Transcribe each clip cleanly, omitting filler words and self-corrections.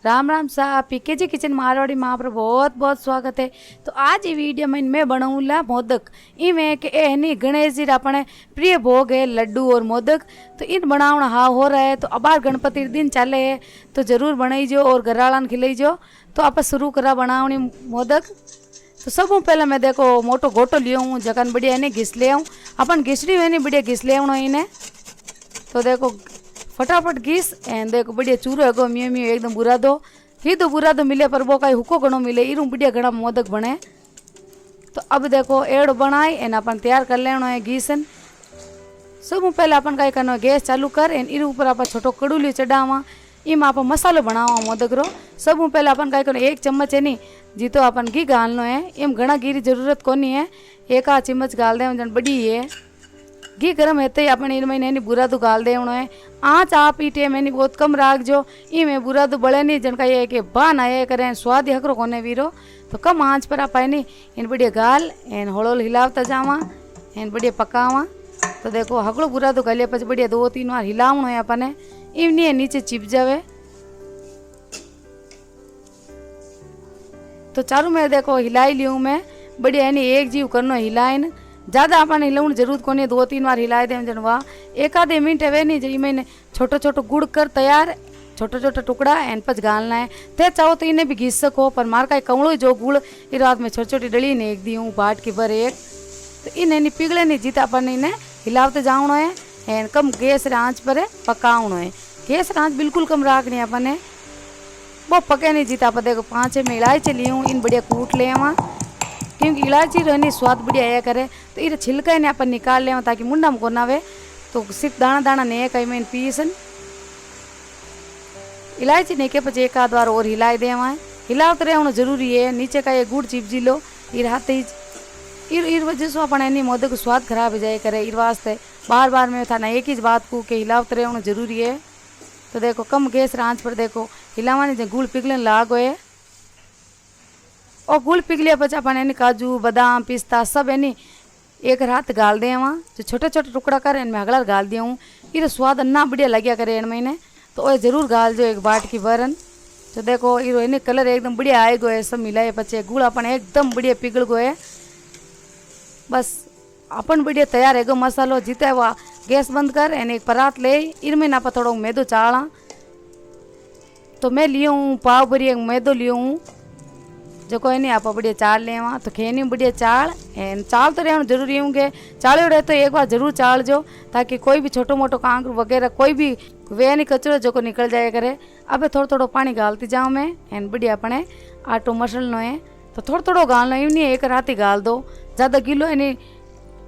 राम राम साहब, PKG kitchen Marwari में आप बहुत बहुत स्वागत है। तो आज ये वीडियो में मैं बनाऊँगा मोदक। इनमें के एहनी गणेश जी अपने प्रिय भोग है लड्डू और मोदक। तो इन बनावना हाँ हो रहा है। तो अबार गणपति दिन चले है तो जरूर बनाईजो और घरवालान खिलाईजो। तो आप शुरू करा बनावनी मोदक। तो सब पहले मैं देखो मोटो गोटो लियो हूँ जगन बढ़िया इन्हें घिस ले आऊँ। अपन घिसड़ी में बढ़िया घिस ले आऊँ इन्हें। तो देखो फटाफट घिस एंड देखो बढ़िया चूरो है मियो मियो एकदम बुरा दो ही तो बुरा दो मिले पर वो कहीं हुको घणो मिले इरू बढ़िया घना मोदक बने। तो अब देखो एड़ बनाए एन अपन तैयार कर लेना है घीसन। सब पहले अपन कहीं करना गैस चालू कर एन इरू ऊपर आप छोटो कड़ूली चढ़ावा इम आप मसालो बनावा मोदक रो। सब पहले अपन कहीं करना 1 चम्मच है नी जी तो अपन घी गालनो है। इम घना घी की जरूरत कोनी है, 1 आध चम्मच गाल दे जन बड़ी है। घी गर्म है तो अपन इनमें नहीं बुरा तो गाल दे है। आँच आप ई टेम है बहुत कम राखजो इमें बुरा तो बड़े नहीं जनका ये कि बान आए करें स्वाद हकरो कोने वीरो। तो कम आँच पर आप नहीं इन बढ़िया गाल एन होलो हिलावता जावा एन बढ़िया पकावा। तो देखो हकड़ो बुरा तो गले पच बढ़िया 2-3 बार हिलावनो है अपने इवनी नीचे चिप जावे। तो चारों में देखो हिलाई लियूँ मैं बढ़िया नहीं एक जीव करनो हिलाइन ज़्यादा अपन हिलाउन जरूरत को नहीं 2-3 बार हिलाए दें जनवा 1 आधे मिनट है नहीं जी मैंने छोटो छोटो गुड़ कर तैयार छोटो छोटो टुकड़ा एन पच गालना है। थे चाहो तो इन्हें भी घिस सको पर मार का कमड़ो जो गुड़ इस रात में छोटी छोटी डली ने एक दी हूँ बाट की भर एक। तो इन्हें नहीं पिघले नहीं जीता अपन इन्हें हिलावते जाऊनो है एन कम गैस आँच पर पकाउनो है। गैस आँच बिल्कुल कम राखनी है अपन ने वो पके नहीं जीता अपन देखो 5 में इलायची ली हूँ इन बढ़िया कूट ले वहाँ क्योंकि इलायची रहनी स्वाद बढ़िया आया करे। तो ये छिलका इन्हें अपन निकाल ले ताकि मुंडा में को ना आवे। तो सिर्फ दाना दाना नहीं कहीं में पीसन इलायची नहीं के पचे 1 आध बार और हिलाए दे वहाँ हिलावते रहना जरूरी है। नीचे का ये गुड़ चिपजी लो इर हाथ इर वजह से अपन एनी मोदक स्वाद खराब हो जाए करे इर वास्ते बार बार में था ना एक ही बात को के हिलावते रहना जरूरी है। तो देखो कम गैस आंच पर देखो हिलावानी जो गुड़ पिघलन लाग है और गुड़ पिघलिया पचा अपन एनी काजू बादाम पिस्ता सब एनी एक रात गाल दे वहाँ जो छोटे छोटे टुकड़ा कर इनमें अगला गाल दिया हूँ ये स्वाद अन्ना बढ़िया लगे करे इन महीने। तो वो जरूर गाल जो एक बाट की बरन। तो देखो ये इन्हें कलर एकदम बढ़िया आए गो है सब मिलाए पचे गुड़ अपन एकदम बढ़िया पिघल गो है। बस अपन बढ़िया तैयार है गो मसालो जीता हुआ गैस बंद कर एने एक परात ले इनमें ना थोड़ा मैदो चाड़ा। तो मैं लियो हूँ पाव भरी एक मैदो लियो हूँ जो कोई नहीं आप बढ़िया चाल ले वहाँ। तो खेनी बढ़िया चाल एन चाल तो रहना जरूरी होंगे चाले रहे तो एक बार जरूर चाल जो ताकि कोई भी छोटो मोटो कांकरू वगैरह कोई भी वे नहीं कचरो जो को निकल जाए करे। अब थोड़ा थोड़ा पानी गालती जाऊँ मैं एन बढ़िया अपने आटो मसलनो है। तो थोड़ा थोड़ा गालना ही नहीं एक रात ही गाल दो ज़्यादा गिलो है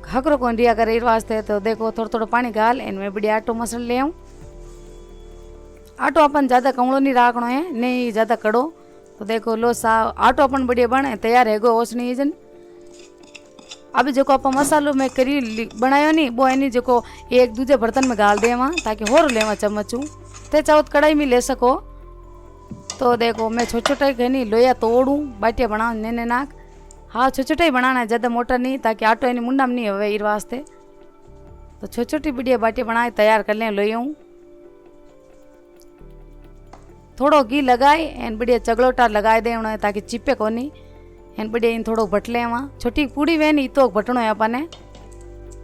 हकरो कौन दिया करे इस वास्ते। तो देखो थोड़ा थोड़ा पानी गाल इनमें बढ़िया आटो मसल ले आऊँ। आटो अपन ज़्यादा कमड़ो नहीं राखना है नहीं ज़्यादा कड़ो। तो देखो लो सा आटो अपन बढ़िया बने तैयार है गो ओस नहीं जन। अभी जो आप मसालो में करी बनायो नहीं वो है जो एक दूजे बर्तन में गाल दे वहाँ ताकि होर ले चम्मचू ते चाहो तो कढ़ाई में ले सको। तो देखो मैं छोटा छोटा कहनी लोया तोड़ूँ बाटिया बनाओ ने नाक हाँ छोटा छोटा ही बनाना है ज़्यादा मोटा नहीं ताकि आटो यानी मुंडा में नहीं हो इस वास्ते। तो छोटी छोटी बढ़िया बाटिया बनाए तैयार कर लें लोई हूँ थोड़ो घी लगाए एन बढ़िया चगलोटा लगाए दे उन्हें ताकि चिपे को नहीं एन बढ़िया इन थोड़ो भटले वहाँ छोटी पूड़ी वे नहीं तो भटनो है अपन।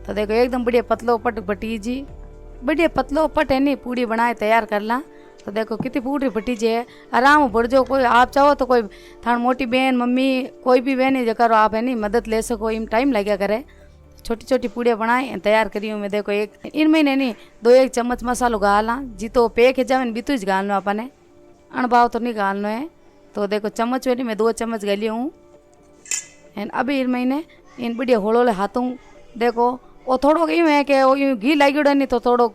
तो देखो एकदम बढ़िया पतलो पट भटी जी बढ़िया पतलो पट है नहीं पूड़ी बनाए तैयार कर ला। तो देखो कितनी पूरी भटी जी है आराम बढ़ जाओ कोई आप चाहो तो कोई थान मोटी बहन मम्मी कोई भी बहन जो करो आप है नहीं मदद ले सको इन टाइम लगे करे। छोटी छोटी पूड़ियाँ बनाए तैयार करी हूँ मैं देखो एक इन महीने नहीं 2-1 चम्मच मसालो गाला जी तो पेक है जावे बीतू ही गालनो अपने अणभाव तो नहीं गालनो है। तो देखो चम्मच वाली मैं 2 चम्मच गली हूँ एंड अभी इन महीने इन बढ़िया होड़ो हाथों देखो वो थोड़ो यूँ है कि घी लागी नहीं तो थोड़ो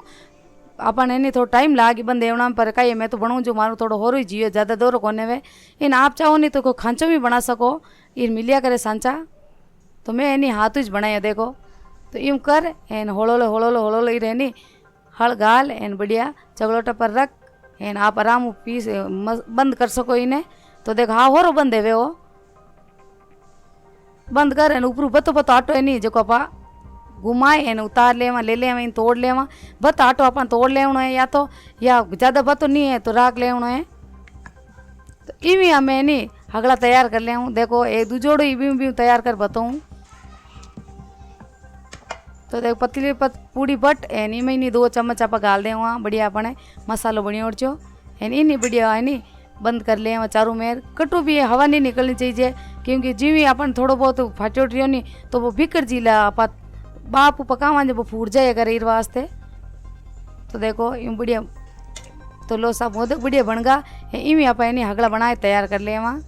अपन है थोड़ा टाइम लागी बंद एवना पर कहीं मैं तो बनाऊँ जो मारू थोड़ा हो रही जियो ज़्यादा दूर कोने वे इन आप चाहो नहीं तो कोई खांचो भी बना सको इन मिलिया करे सांचा। तो मैं इन्हीं हाथ ही बनाया देखो। तो यूँ कर एन होड़ो ही रहनी हल गाल एन बढ़िया चगलोटा पर रख एन आप आराम पीस बंद कर सको इन्हें। तो देखो हाँ हो बंद है वे वो बंद कर एन ऊपर बतो बतो आटो है नहीं जो अपा घुमाए एन उतार लेवा ले लेवा इन तोड़ लेवा बत आटो अपन तोड़ लेवनो है या ज़्यादा बतो नहीं है तो राख लेवनो है। तो इवी हमें नहीं हगला तैयार कर ले हूँ। देखो एक दूजोड़ो इवी भी तैयार कर बताऊँ। तो देखो पतली पूड़ी बट एन इमें नहीं 2 चम्मच आप गाल दे वहाँ बढ़िया अपने मसालो बनी उड़ चो एन इन्हीं बढ़िया है नहीं बंद कर ले चारों मेर। कटु भी हवा नहीं निकलनी चाहिए क्योंकि जीवी अपन थोड़ो बहुत फाटोट रही नहीं तो वो बिखर जीला आप बाप पकावा जब वो फूट जाए करे इस वास्ते। तो देखो यूँ बढ़िया तो लो सा मोदक बढ़िया बन गा इवें आप इन्हीं हगला बनाए तैयार कर ले वहाँ।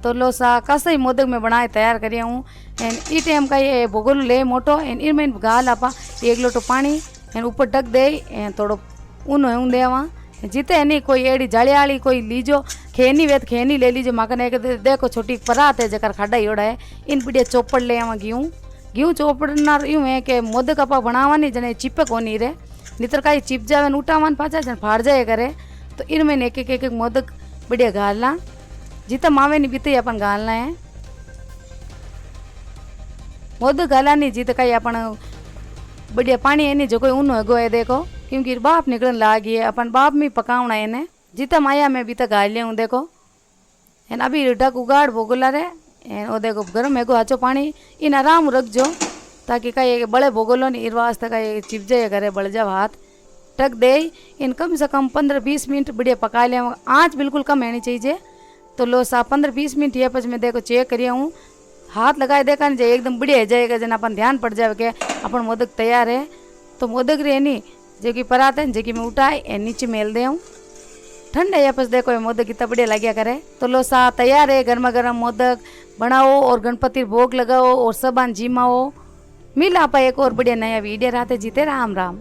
तो लो सा कसा ही मोदक में बनाए तैयार करिए हूँ एन ई टाइम का ये भोगोल ले मोटो एन इनमें गाल आपा 1 लोटो पानी एन ऊपर ढक दे एन थोड़ो ऊन दे वहाँ जीते नहीं कोई एड़ी जालियाली कोई लीजो खेनी वेत खेनी ले लीजो माकने एक देखो छोटी परात है जकर खाडा योड़ा है इन बढ़िया चौपड़ ले वहाँ गेहूँ चौपड़ना यूँ है कि मोदक आपा बनावा नहीं जने चिपे कोनी रे नितर का चिप जावे उठावन पाचा जन फाड़ जाए करे। तो इनमें एक एक मोदक बढ़िया गालना जितना मावे नहीं बीते अपन गालना है मोदक गाला नहीं जीत का अपन बढ़िया पानी है नहीं जो कोई ऊन होगो है देखो क्योंकि बाप निकलन लागी है अपन बाप में पकावना है ने जितना माया में बीता गाल ले हूँ देखो एन अभी ढक उगाड़ भोगला रे एन ओ देखो गरम है हाचो पानी इन आराम रख जो ताकि कहीं बड़े भोगलो नहीं वास्ते कहीं चिप जाए करे बड़ जाओ हाथ ढक दे इन कम से कम 15-20 मिनट बढ़िया पका ले आँच बिल्कुल कम रहनी चाहिए। तो लो सा 15-20 मिनट ये पच में देखो चेक करिए हूँ हाथ लगाए देखा नहीं जाए एकदम बढ़िया जाएगा जन अपन ध्यान पड़ जाए कि अपन मोदक तैयार है। तो मोदक रे नहीं जो कि परात है जो कि मैं उठाए ए नीचे मेल दे हूँ ठंडे या पस देखो ये मोदक कितना बढ़िया लगे करे। तो लो सा तैयार है गर्मा गर्म मोदक बनाओ और गणपति भोग लगाओ और सब जिमाओ। मिला आप एक और बढ़िया नया वीडियो रहते जीते राम राम।